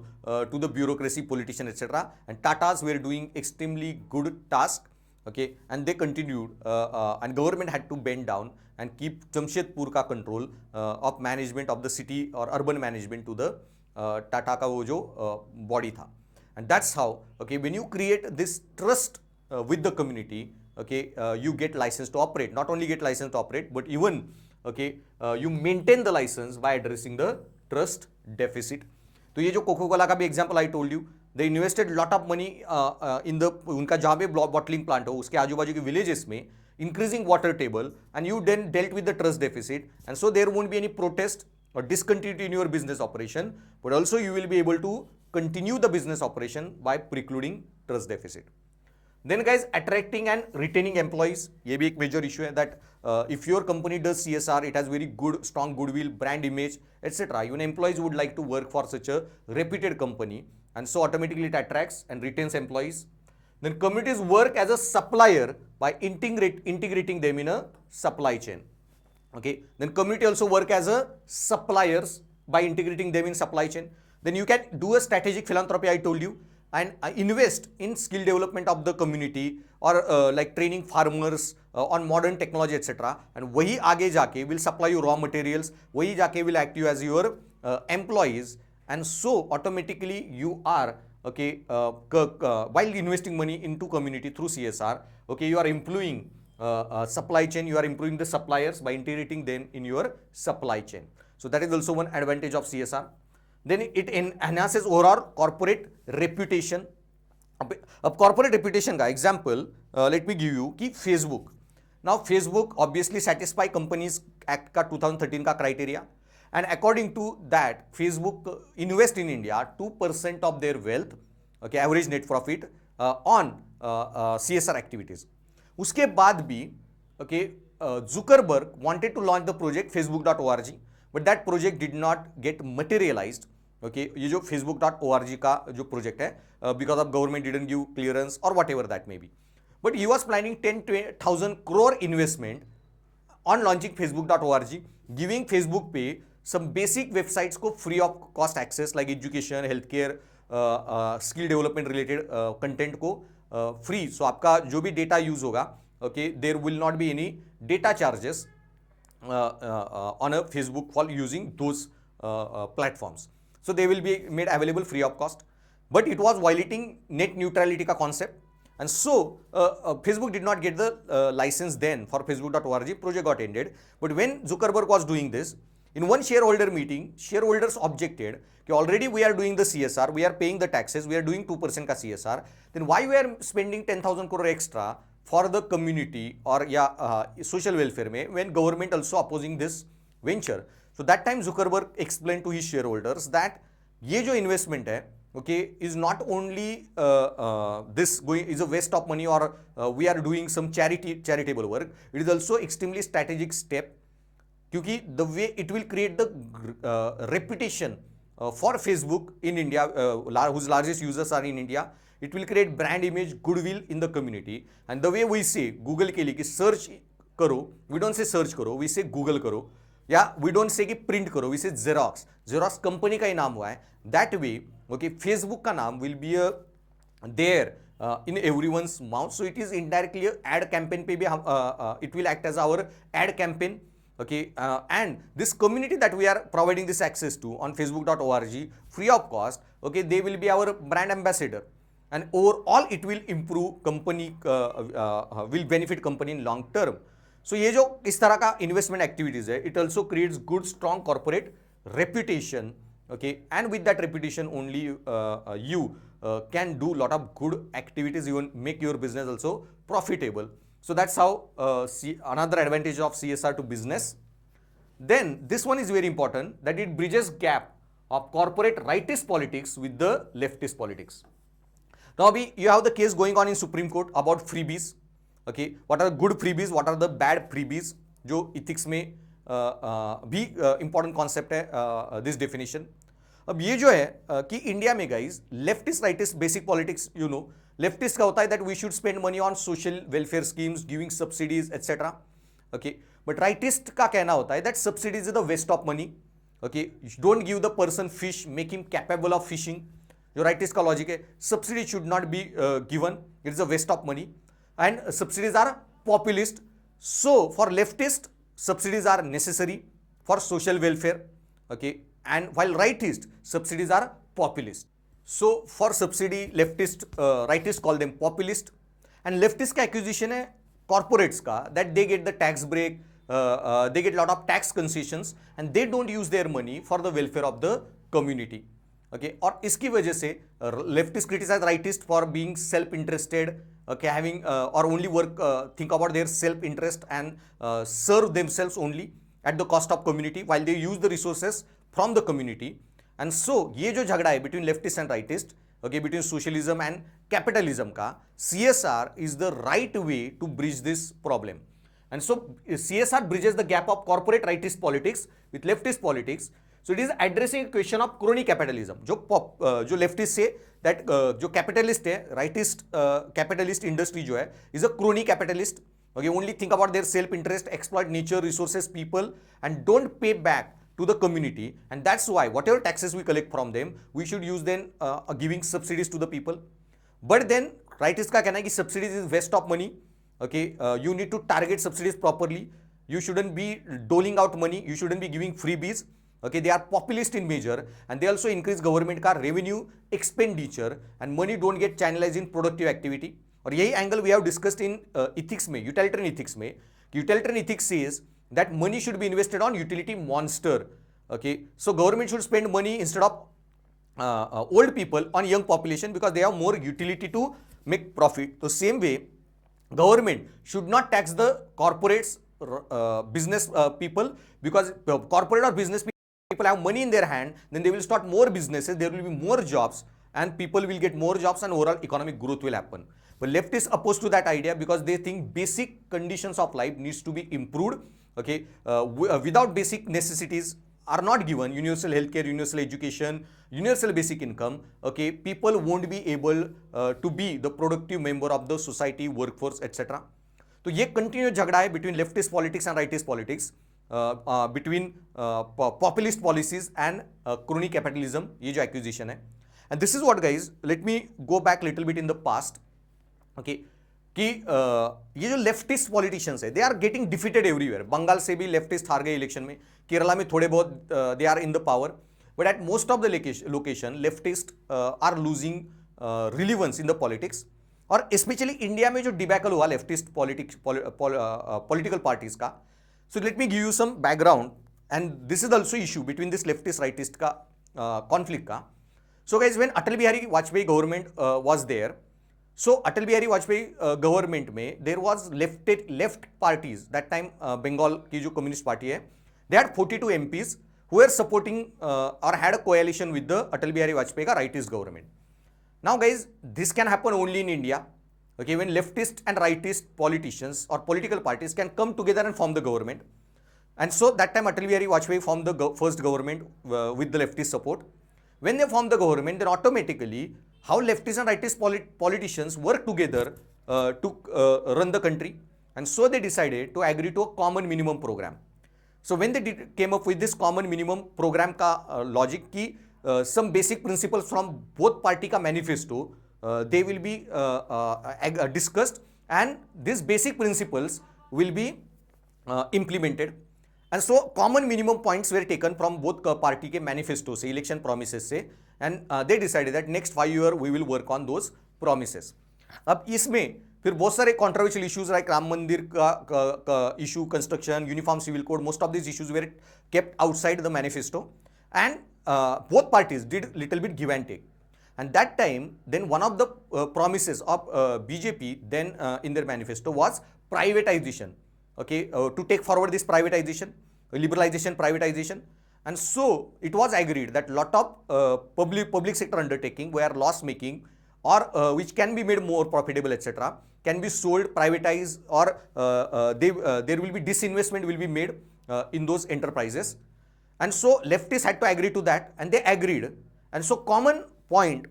to the bureaucracy, politician, etc. And Tatas were doing extremely good task, okay, and they continued and government had to bend down and keep Jamshedpur ka control of management of the city or urban management to the Tata ka wo jo body tha. And that's how, okay, when you create this trust with the community, okay, you get license to operate. Not only get license to operate, but even, okay, you maintain the license by addressing the trust deficit. तो ये जो cocoa Cola का भी example I told you, they invested lot of money in the उनका जहाँ पे bottling plant हो उसके आजू बाजू के विलेजेस में, increasing water table, and you then dealt with the trust deficit, and so there won't be any protest or discontinuity in your business operation, but also you will be able to continue the business operation by precluding trust deficit. Then guys, attracting and retaining employees, ये भी एक major issue है that if your company does CSR, it has very good strong goodwill, brand image, etc. Even employees would like to work for such a reputed company, and so automatically it attracts and retains employees. Then communities work as a supplier by integrating them in a supply chain. Okay, then community also work as a suppliers by integrating them in supply chain. Then you can do a strategic philanthropy, I told you, and invest in skill development of the community or like training farmers on modern technology, etc. And वही आगे जाके will supply you raw materials, वही जाके will act you as your employees, and so automatically you are, okay, while investing money into community through CSR, okay, you are employing supply chain, you are improving the suppliers by integrating them in your supply chain. So that is also one advantage of CSR. Then it enhances overall corporate reputation. अब corporate reputation का example let me give you कि Facebook. Now Facebook obviously satisfy companies act का 2013 का criteria, and according to that Facebook invest in India 2% of their wealth, okay, average net profit on CSR activities. उसके बाद भी, okay, Zuckerberg wanted to launch the project facebook.org, but that project did not get materialized. Okay, ये जो facebook.org का जो project है because of government didn't give clearance or whatever that may be. But he was planning 10,000 crore investment on launching facebook.org, giving Facebook पे some basic websites को free of cost access like education, healthcare, skill development related content को free. So आपका जो भी data use होगा, okay, there will not be any data charges on a Facebook for using those platforms. So they will be made available free of cost. But it was violating net neutrality का concept. And so Facebook did not get the license then for Facebook.org. Project got ended. But when Zuckerberg was doing this, in one shareholder meeting, shareholders objected that already we are doing the CSR, we are paying the taxes, we are doing 2% ka CSR, then why we are spending 10,000 crore extra for the community or social welfare mein, when government also opposing this venture. So that time Zuckerberg explained to his shareholders that ye jo investment hai, okay, is not only this going is a waste of money or we are doing some charitable work, it is also extremely strategic step. क्योंकि the way it will create the reputation for Facebook in India, whose largest users are in India, it will create brand image, goodwill in the community. And the way we say Google के लिए कि search करो, we don't say search करो, we say Google करो, या we don't say कि print करो, we say Xerox. Xerox company का ही नाम हुआ है. That way, okay, Facebook का नाम will be there in everyone's mouth. So it is indirectly a ad campaign पे भी it will act as our ad campaign. Okay, and this community that we are providing this access to on Facebook.org free of cost, okay, they will be our brand ambassador, and overall it will improve company, will benefit company in long term. So ये जो इस तरह का investment activities है, it also creates good strong corporate reputation, okay, and with that reputation only you can do lot of good activities, even make your business also profitable. So that's how another advantage of CSR to business. Then this one is very important, that it bridges gap of corporate rightist politics with the leftist politics. Now you have the case going on in Supreme Court about freebies. Okay, what are the good freebies, what are the bad freebies, जो ethics में भी important concept है this definition. अब ये जो है कि India में guys leftist rightist basic politics, you know, leftist का होता है that we should spend money on social welfare schemes, giving subsidies etcetera. Okay, but rightist का कहना होता है that subsidies is the waste of money. Okay, don't give the person fish, make him capable of fishing. जो rightist का logic है, subsidy should not be given, it is a waste of money, and subsidies are populist. So for leftist subsidies are necessary for social welfare. Okay, and while rightist subsidies are populist. So for subsidy, leftist, rightist call them populist, and leftist का acquisition है corporates का, that they get the tax break, they get lot of tax concessions, and they don't use their money for the welfare of the community. Okay, और इसकी वजह से leftist criticize rightist for being self-interested, okay, having or only work, think about their self-interest and serve themselves only at the cost of community while they use the resources from the community. And so ये जो झगड़ा है between leftist and rightist, okay, between socialism and capitalism का, CSR is the right way to bridge this problem. And so CSR bridges the gap of corporate rightist politics with leftist politics. So it is addressing a question of crony capitalism. जो leftist से that जो capitalist है, rightist capitalist industry जो है is a crony capitalist. Okay, only think about their self interest, exploit nature, resources, people, and don't pay back to the community. And that's why whatever taxes we collect from them, we should use then giving subsidies to the people. But then rightist का कहना है कि subsidies is waste of money. Okay, you need to target subsidies properly. You shouldn't be doling out money, you shouldn't be giving freebies. Okay, they are populist in measure, and they also increase government का revenue expenditure, and money don't get channelized in productive activity. और यही angle we have discussed in ethics में, utilitarian ethics में. Utilitarian ethics says that money should be invested on utility monster. Okay, so government should spend money instead of old people on young population because they have more utility to make profit. So same way, government should not tax the corporates, business people, because corporate or business people have money in their hand, then they will start more businesses, there will be more jobs, and people will get more jobs, and overall economic growth will happen. But leftists opposed to that idea because they think basic conditions of life needs to be improved. Okay, without basic necessities are not given, universal healthcare, universal education, universal basic income, okay, people won't be able to be the productive member of the society, workforce, etc. तो ये continue झगड़ा है between leftist politics and rightist politics. between populist policies and crony capitalism, ये जो accusation है. And this is what, guys, let me go back little bit in the past. Okay, कि ये जो लेफ्टिस्ट पॉलिटिशियंस है, they are getting defeated everywhere. Bengal से भी leftist हार गए इलेक्शन में, केरला में थोड़े बहुत they are in the power, but at most of the location leftist are losing relevance in the politics. और स्पेशली इंडिया में जो डिबैकल हुआ लेफ्टिस्ट पॉलिटिकल पार्टीज का. So let me give you some background, and this is also issue between this leftist rightist का conflict का. So guys, when Atal Bihari Vajpayee government was there, so Atal Bihari Vajpayee government में there was left parties that time. Bengal की जो communist party है, they had 42 MPs who were supporting or had a coalition with the Atal Bihari Vajpayee का rightist government. Now guys, this can happen only in India. Okay, when leftist and rightist politicians or political parties can come together and form the government. And so that time Atal Bihari Vajpayee formed the first government with the leftist support. When they formed the government, then automatically how leftist and rightist politicians work together to run the country, and so they decided to agree to a common minimum program. So when they came up with this common minimum program ka logic ki some basic principles from both party ka manifesto they will be discussed, and these basic principles will be implemented. And so common minimum points were taken from both party के manifesto से, election promises से, and they decided that next 5 years we will work on those promises. अब इसमें फिर बहुत सारे controversial issues like Ram मंदिर का issue, construction, uniform civil code, most of these issues were kept outside the manifesto, and both parties did little bit give and take. And that time, then one of the promises of BJP then in their manifesto was privatization. Okay, to take forward this privatization, liberalization, privatization. And so it was agreed that lot of public sector undertaking were loss making or which can be made more profitable, etc., can be sold, privatized, or there will be disinvestment will be made in those enterprises. And so leftists had to agree to that, and they agreed. And so common point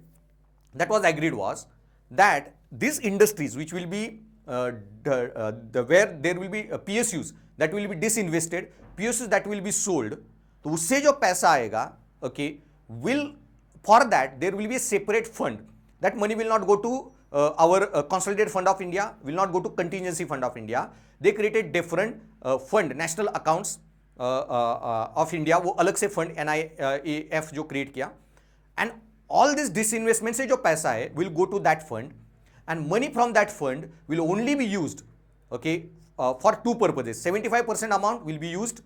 that was agreed was that these industries which will be where there will be PSUs that will be disinvested, PSUs that will be sold, तो उससे जो पैसा आएगा, okay, will for that there will be a separate fund. That money will not go to our consolidated fund of India, will not go to contingency fund of India. They created different fund, national accounts of India, वो अलग से fund NIAF जो create किया, and all this disinvestment से जो पैसा है will go to that fund. And money from that fund will only be used, okay, for two purposes. 75% amount will be used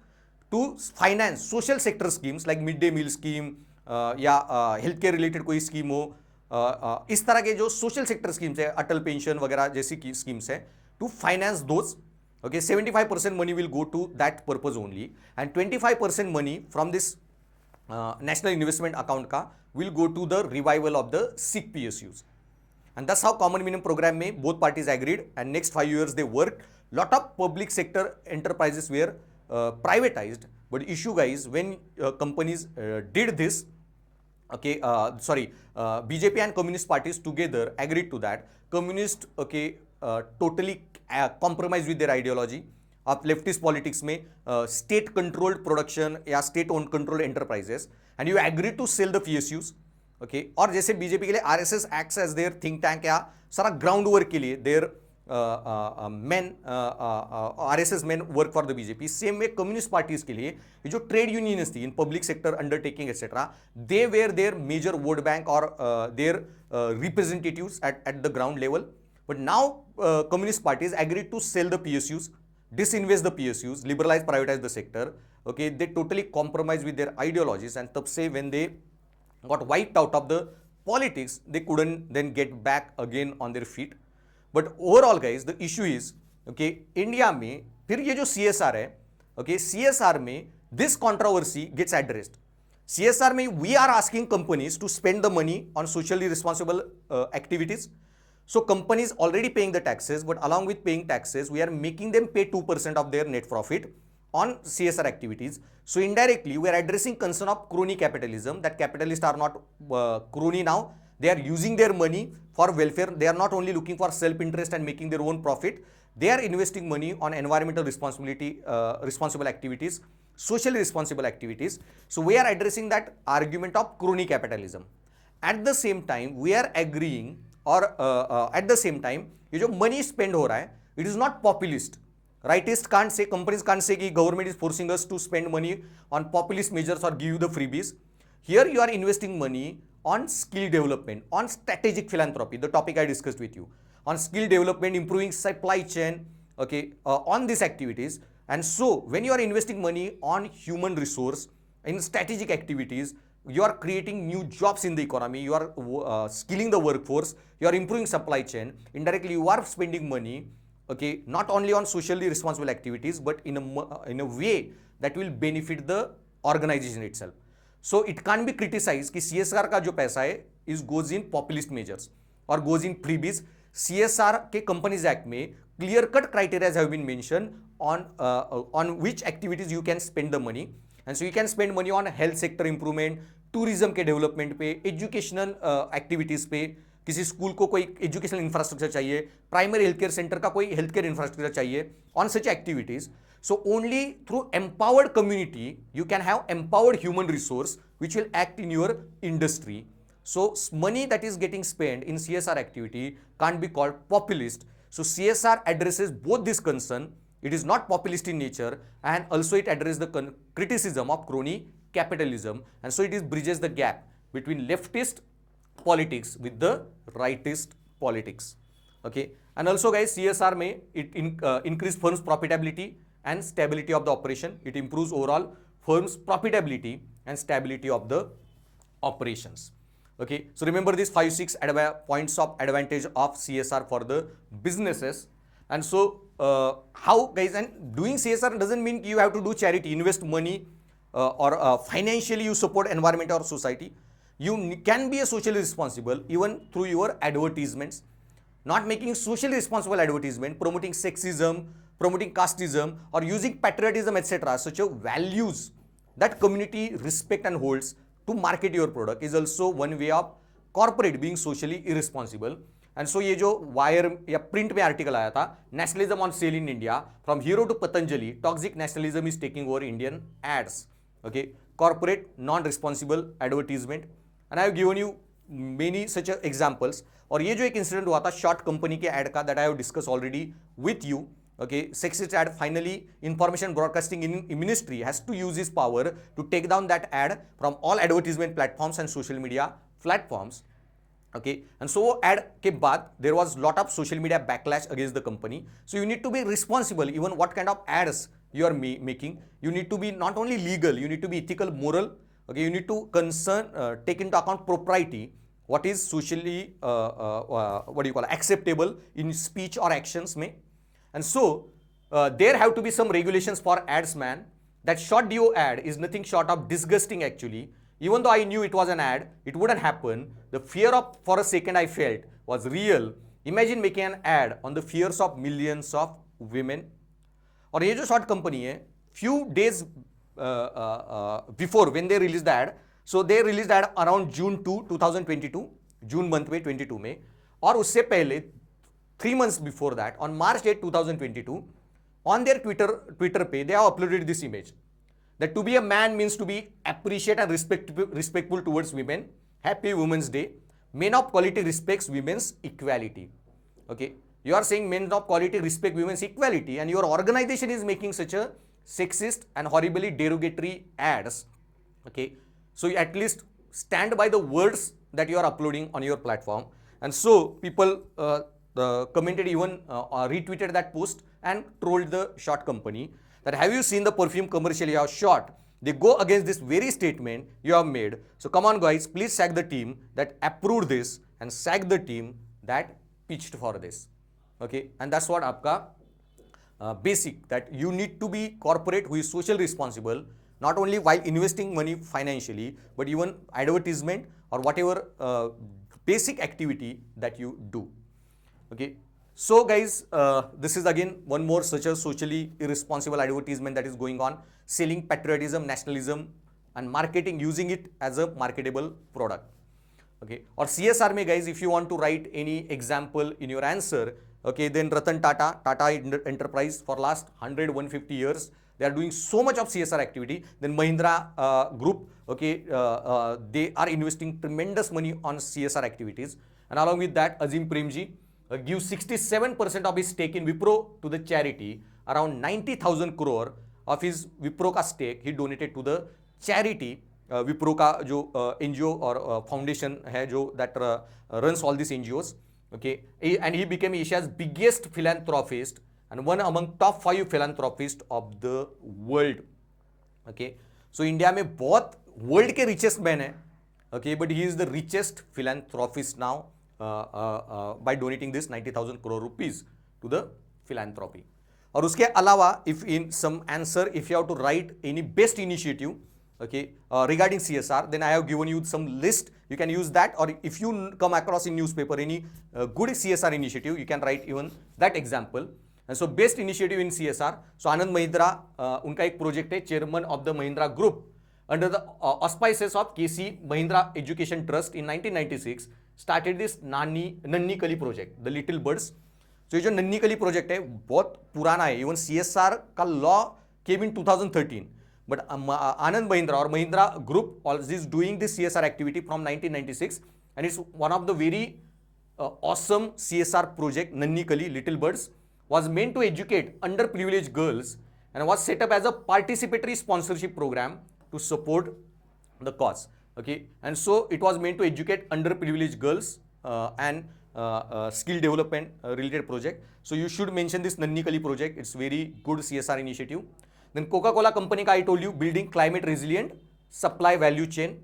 to finance social sector schemes like midday meal scheme या healthcare related कोई scheme हो, इस तरह के जो social sector schemes है, अटल pension वगैरह जैसी schemes है, to finance those. Okay, 75% money will go to that purpose only, and 25% money from this national investment account का will go to the revival of the sick PSUs. And that's how common minimum program में both parties agreed, and next 5 years they worked. Lot of public sector enterprises were privatized, but issue guys, when companies did this, okay, BJP and communist parties together agreed to that. Communist, okay, totally compromised with their ideology of leftist politics में state controlled production या state owned controlled enterprises, and you agreed to sell the PSUs. Okay, और जैसे BJP के लिए RSS acts as their think tank या सारा ground work के लिए their men RSS men work for the BJP. Same way communist parties के लिए जो ट्रेड यूनियंस थी in public sector undertaking etcetera, they were their major vote bank और their representatives at the ground level. But now communist parties agreed to sell the PSUs, disinvest the PSUs, liberalize, privatize the sector. Okay, they totally compromised with their ideologies, and तब से when they got wiped out of the politics, they couldn't then get back again on their feet. But overall guys, the issue is, okay, India में फिर ये जो CSR है, okay, CSR में this controversy gets addressed. CSR में we are asking companies to spend the money on socially responsible activities. So companies already paying the taxes, but along with paying taxes, we are making them pay 2% of their net profit on CSR activities. So indirectly, we are addressing concern of crony capitalism, that capitalists are not crony now. They are using their money for welfare. They are not only looking for self-interest and making their own profit. they are investing money on environmental responsibility, responsible activities, socially responsible activities. So we are addressing that argument of crony capitalism. At the same time, we are agreeing, or at the same time, ये जो money spend हो रहा है, it is not populist. Rightists can't say, companies can't say कि government is forcing us to spend money on populist measures or give you the freebies. Here you are investing money on skill development, on strategic philanthropy, the topic I discussed with you, on skill development, improving supply chain, okay, on these activities. And so when you are investing money on human resource in strategic activities, you are creating new jobs in the economy, you are skilling the workforce, you are improving supply chain. Indirectly, you are spending money, okay, not only on socially responsible activities, but in a way that will benefit the organization itself. So it can't be criticized कि CSR का जो पैसा है is goes in populist measures or goes in freebies. CSR के Companies Act में clear cut criteria have been mentioned on which activities you can spend the money. And so you can spend money on health sector improvement, tourism के development पे, educational activities पे, किसी school को कोई educational infrastructure चाहिए, primary health care centre का कोई health care infrastructure चाहिए, on such activities. So only through empowered community you can have empowered human resource which will act in your industry. So money that is getting spent in CSR activity can't be called populist. So CSR addresses both this concern. It is not populist in nature, and also it addresses the criticism of crony capitalism, and so it is bridges the gap between leftist politics with the rightist politics. Okay, and also guys, CSR may increase firms profitability and stability of the operation. It improves overall firms profitability and stability of the operations. Okay, so remember these 5-6 points of advantage of CSR for the businesses. And so how guys, and doing CSR doesn't mean you have to do charity, invest money or financially you support environment or society. You can be a socially responsible even through your advertisements, not making socially responsible advertisement, promoting sexism, promoting casteism, or using patriotism, etc., such a values that community respect and holds to market your product is also one way of corporate being socially irresponsible. And so ये जो wire या print में article आया था, nationalism on sale in India from Hero to Patanjali, toxic nationalism is taking over Indian ads. Okay, corporate non responsible advertisement, and I have given you many such examples. और ये जो एक incident हुआ था short company के ad का, that I have discuss already with you. Okay, sexist ad. Finally, information broadcasting in ministry has to use its power to take down that ad from all advertisement platforms and social media platforms. Okay, and so ad के बाद there was lot of social media backlash against the company. So you need to be responsible even what kind of ads you are making. You need to be not only legal, you need to be ethical, moral. Okay, you need to take into account propriety, what is socially what do you call acceptable in speech or actions may. And so there have to be some regulations for ads, man. That short DO ad is nothing short of disgusting actually. Even though I knew it was an ad, it wouldn't happen. The fear of for a second I felt was real. Imagine making an ad on the fears of millions of women. और ये जो short company है, few days before when they released the ad, so they released ad around June 2, 2022, June month में 22 में, और उससे पहले 3 months before that, on March 8, 2022, on their Twitter page, they have uploaded this image. That to be a man means to be appreciate and respectful towards women. Happy Women's Day. Men of quality respects women's equality. Okay, you are saying men of quality respect women's equality, and your organization is making such a sexist and horribly derogatory ads. Okay, so you at least stand by the words that you are uploading on your platform. And so people commented, even retweeted that post and trolled the short company that have you seen the perfume commercial you have shot? They go against this very statement you have made. So come on guys, please sack the team that approved this and sack the team that pitched for this. Okay, and that's what आपका basic, that you need to be corporate who is socially responsible, not only while investing money financially, but even advertisement or whatever basic activity that you do. Okay, so guys, this is again one more such a socially irresponsible advertisement that is going on, selling patriotism, nationalism, and marketing, using it as a marketable product. Okay, or CSR mein guys, if you want to write any example in your answer, Okay, then Ratan Tata Enterprise for last 100-150 years. They are doing so much of CSR activity. Then Mahindra Group, okay, they are investing tremendous money on CSR activities. And along with that, Azim Premji gives 67% of his stake in Wipro to the charity. Around 90,000 crore of his Wipro ka stake he donated to the charity. Wipro का जो NGO और foundation है जो that runs all these NGOs. Okay, and he became Asia's biggest philanthropist and one among top 5 philanthropists of the world. Okay, so India में बहुत world के richest man है. Okay, but he is the richest philanthropist now by donating this 90,000 crore rupees to the philanthropy. और उसके अलावा if in some answer if you have to write any best initiative, okay, regarding CSR, then I have given you some list. You can use that, or if you come across in newspaper any good CSR initiative, you can write even that example. And so best initiative in CSR. So Anand Mahindra, उनका एक project है, chairman of the Mahindra Group, under the auspices of KC Mahindra Education Trust in 1996, started this Nanni Kali project, the Little Birds. So ये जो नन्ही कली project है बहुत पुराना है. Even CSR का law came in 2013. But Anand Mahindra or Mahindra Group is doing this CSR activity from 1996, and it's one of the very awesome CSR project. Nanni Kali, Little Birds, was meant to educate underprivileged girls and was set up as a participatory sponsorship program to support the cause. Okay, and so it was meant to educate underprivileged girls and skill development related project. So you should mention this Nanni Kali project. It's very good CSR initiative. Then Coca-Cola company ka I told you, building climate resilient supply value chain.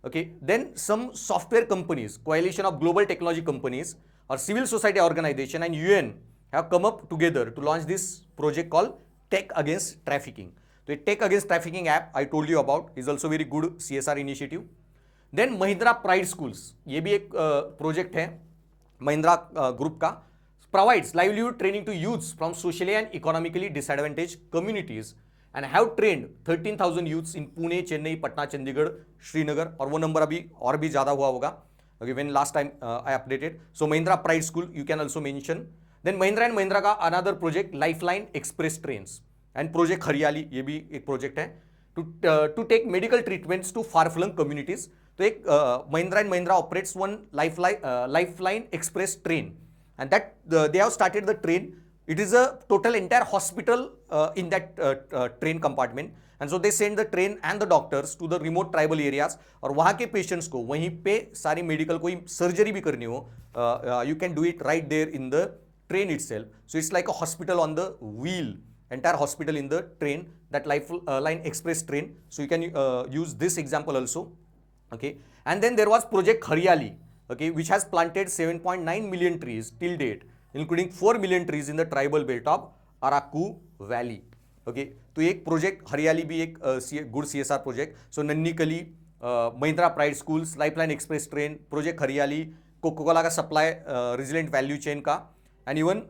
Okay, then some software companies, coalition of global technology companies or civil society organization and UN have come up together to launch this project called Tech Against Trafficking. So Tech Against Trafficking app I told you about is also very good CSR initiative. Then Mahindra Pride Schools, ये भी एक project है Mahindra group का, provides livelihood training to youths from socially and economically disadvantaged communities and have trained 13,000 youths in Pune, Chennai, Patna, Chandigarh, Srinagar, और वो number अभी और भी ज़्यादा हुआ होगा. Okay, when last time I updated. So Mahindra Pride School you can also mention. Then Mahindra and Mahindra का another project Lifeline Express Trains and Project हरियाली, ये भी एक project है to take medical treatments to far-flung communities. तो एक Mahindra and Mahindra operates one Lifeline Express train, and that they have started the train. It is a total entire hospital in that train compartment, and so they send the train and the doctors to the remote tribal areas. और वहाँ के patients को वहीं पे सारी medical कोई surgery भी करनी हो, you can do it right there in the train itself. So it's like a hospital on the wheel, entire hospital in the train, that Lifeline Express train. So you can use this example also. Okay, and then there was Project Haryali, okay, which has planted 7.9 million trees till date, including 4 million trees in the tribal belt of Araku Valley. Okay, तो एक project हरियाली भी एक good CSR project. So नन्ही कली, Mahindra Pride Schools, Lifeline Express Train, Project हरियाली, Coca-Cola का supply resilient value chain का, and even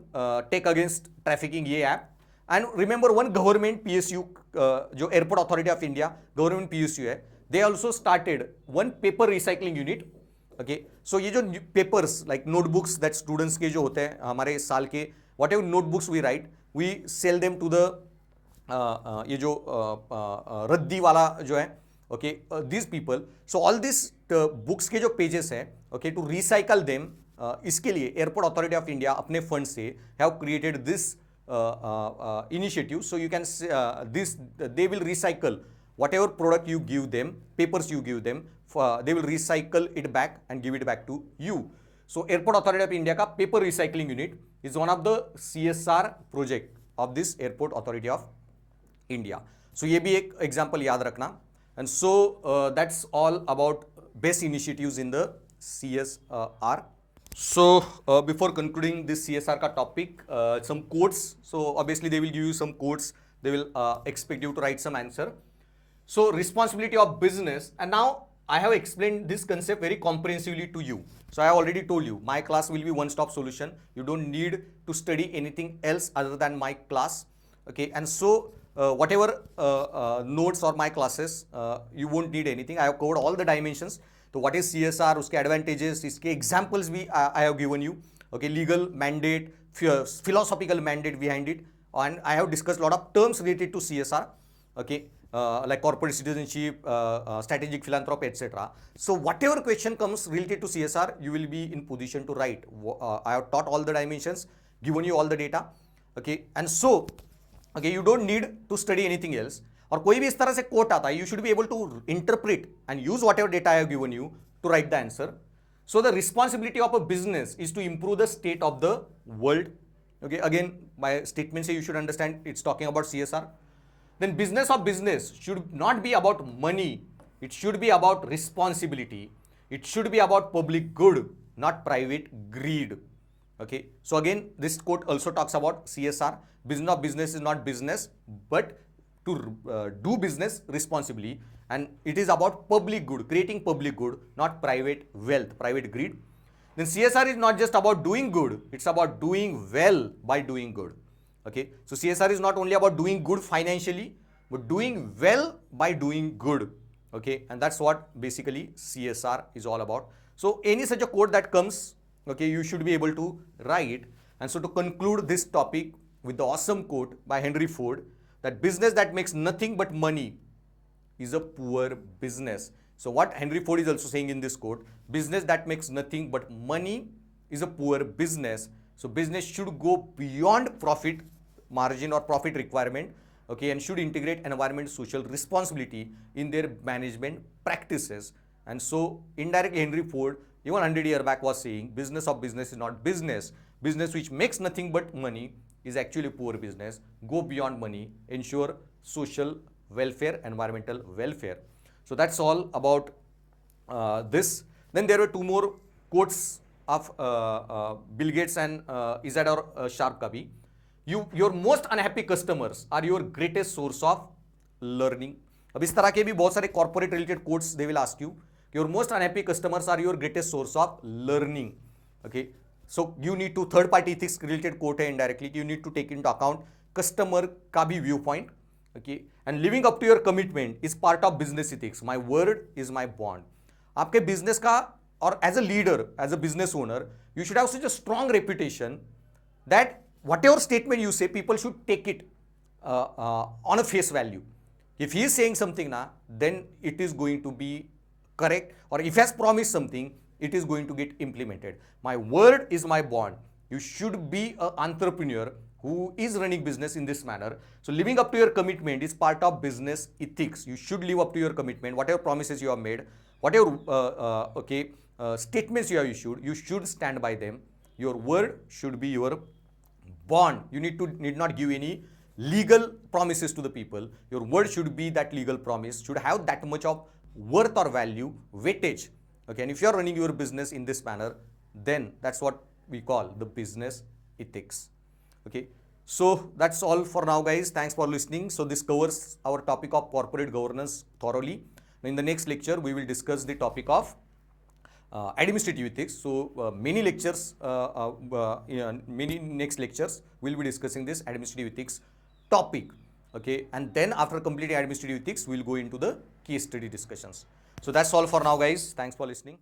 Tech Against Trafficking ये app. And remember one government PSU जो Airport Authority of India government PSU है, they also started one paper recycling unit. Okay, so ये जो papers like notebooks that students के जो होते हैं हमारे साल के, whatever notebooks we write, we sell them to the ये जो रद्दी वाला जो है, okay, these people. So all these books के जो pages हैं, okay, to recycle them, इसके लिए Airport Authority of India अपने fund से have created this initiative. So you can this they will recycle whatever product you give them, papers you give them, they will recycle it back and give it back to you. So Airport Authority of India का paper recycling unit is one of the CSR project of this Airport Authority of India. So ये भी एक example याद रखना. And so that's all about best initiatives in the CSR. So before concluding this CSR ka topic, some quotes. So obviously they will give you some quotes. They will expect you to write some answer. So responsibility of business, and now I have explained this concept very comprehensively to you. So I have already told you my class will be one-stop solution. You don't need to study anything else other than my class. Okay, and so whatever notes or my classes, you won't need anything. I have covered all the dimensions. So what is CSR, उसके advantages, इसके examples भी I have given you. Okay, legal mandate, philosophical mandate behind it, and I have discussed a lot of terms related to CSR, okay, like corporate citizenship, strategic philanthropy, etc. So whatever question comes related to CSR, you will be in position to write. I have taught all the dimensions, given you all the data, okay, and so okay, you don't need to study anything else. और कोई भी इस तरह से coat आता है, you should be able to interpret and use whatever data I have given you to write the answer. So the responsibility of a business is to improve the state of the world. Okay, again, by statement say you should understand it's talking about CSR. Then business of business should not be about money. It should be about responsibility. It should be about public good, not private greed. Okay, so again, this quote also talks about CSR. Business of business is not business, but to do business responsibly, and it is about public good, creating public good, not private wealth, private greed. Then CSR is not just about doing good, it's about doing well by doing good. Okay, so CSR is not only about doing good financially, but doing well by doing good. Okay, and that's what basically CSR is all about. So any such a quote that comes, okay, you should be able to write. And so to conclude this topic with the awesome quote by Henry Ford, that business that makes nothing but money is a poor business. So what Henry Ford is also saying in this quote, business that makes nothing but money is a poor business. So business should go beyond profit margin or profit requirement, okay, and should integrate environment social responsibility in their management practices. And so indirectly Henry Ford even 100 years back was saying business of business is not business. Business which makes nothing but money is actually poor business. Go beyond money, ensure social welfare, environmental welfare. So that's all about this. Then there were two more quotes of Bill Gates and Isadora Sharp-Kabi. Your most unhappy customers are your greatest source of learning. अब इस तरह के भी बहुत सारे corporate related quotes they will ask you. Your most unhappy customers are your greatest source of learning. Okay. So you need to third party ethics related quote है indirectly. You need to take into account customer का भी viewpoint. Okay. And living up to your commitment is part of business ethics. My word is my bond. आपके business का और as a leader, as a business owner, you should have such a strong reputation that whatever statement you say, people should take it on a face value. If he is saying something now, then it is going to be correct, or if he has promised something, it is going to get implemented. My word is my bond. You should be an entrepreneur who is running business in this manner. So living up to your commitment is part of business ethics. You should live up to your commitment, whatever promises you have made, whatever statements you have issued, you should stand by them. Your word should be your bond. You need not give any legal promises to the people. Your word should be that legal promise, should have that much of worth or value, weightage. Okay, and if you are running your business in this manner, then that's what we call the business ethics. Okay, so that's all for now, guys. Thanks for listening. So this covers our topic of corporate governance thoroughly. In the next lecture, we will discuss the topic of administrative ethics. So many lectures, many next lectures, we'll be discussing this administrative ethics topic. Okay, and then after completing administrative ethics, we'll go into the case study discussions. So that's all for now, guys. Thanks for listening.